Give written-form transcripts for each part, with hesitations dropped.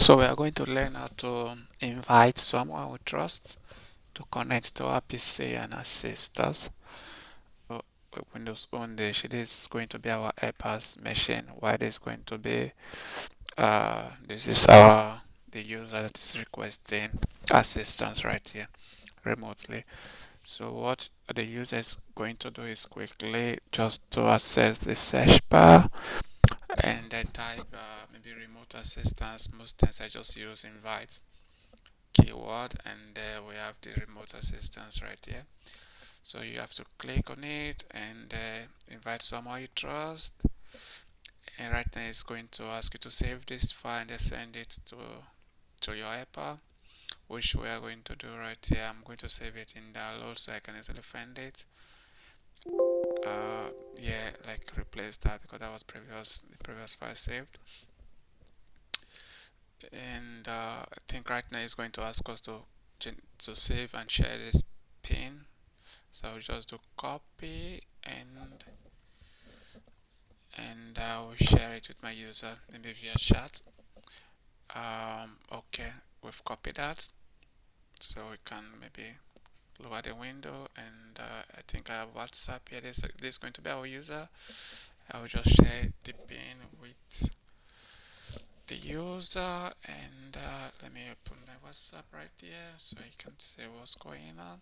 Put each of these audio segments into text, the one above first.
So we are going to learn how to invite someone we trust to connect to our PC and assist us. So with Windows Only, this is going to be our iPass machine. While this is going to be this is our the user that is requesting assistance right here remotely. So what the user is going to do is quickly just to access the search bar and then type maybe remote assistance. Most times I just use invite keyword and we have the remote assistance right here. So you have to click on it and invite someone you trust, and right now it's going to ask you to save this file and then send it to your iPad, which we are going to do right here. I'm going to save it in download so I can easily find it. Yeah, like replace that because that was the previous file saved. And I think right now it's going to ask us to save and share this pin. So I'll just do copy and I will share it with my user, maybe via chat. Okay, we've copied that, so we can maybe lower the window, and I think I have WhatsApp here. This is going to be our user. I will just share the pin with the user, and let me open my WhatsApp right here so you can see what's going on.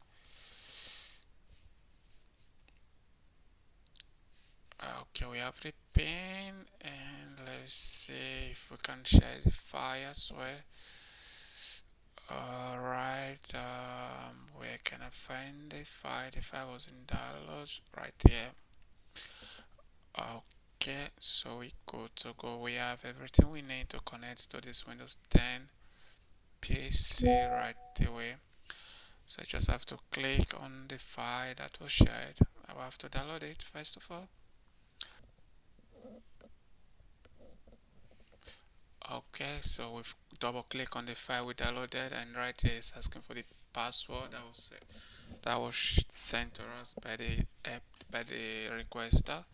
Okay, we have the pin, and let's see if we can share the file as well. Alright, where can I find the file? The file was in downloads right here. Okay, so we go to go. We have everything we need to connect to this Windows 10 PC right away. So I just have to click on the file that was shared. I will have to download it first of all. Okay, so we've double click on the file we downloaded, and right here it's asking for the password that was sent to us by the app by the requester.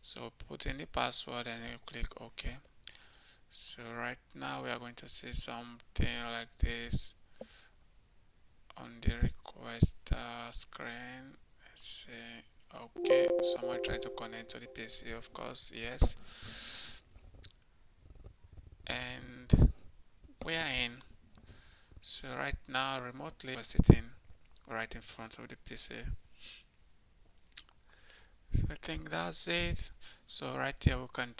So put in the password and you click OK. So right now we are going to see something like this on the requester screen. Let's see. Okay, someone tried to connect to the PC, of course, yes. And we are in. So right now remotely we're sitting right in front of the PC. So I think that's it. So right here we can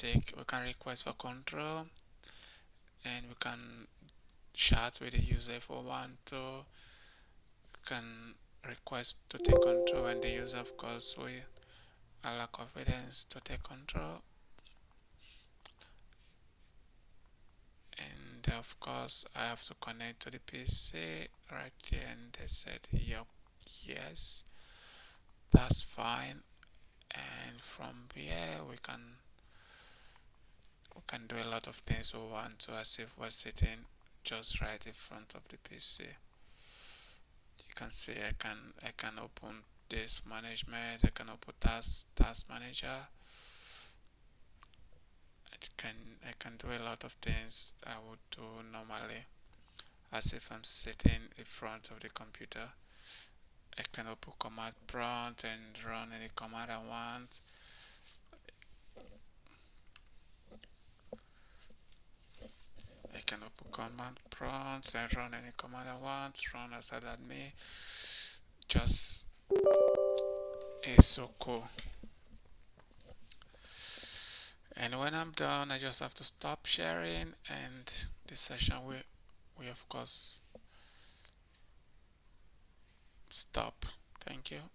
request for control, and we can chat with the user if we want to. We can request to take control, and the user of course will allow confidence to take control. And of course I have to connect to the PC right here, and they said yes, that's fine. And from here we can do a lot of things we want to, as if we're sitting just right in front of the PC. You can see I can open this management, I can open task manager. I can do a lot of things I would do normally, as if I'm sitting in front of the computer. I can open command prompt and run any command I want. I can open command prompt and run any command I want, run as admin. Just is so cool. And when I'm done, I just have to stop sharing, and this session we of course stop. Thank you.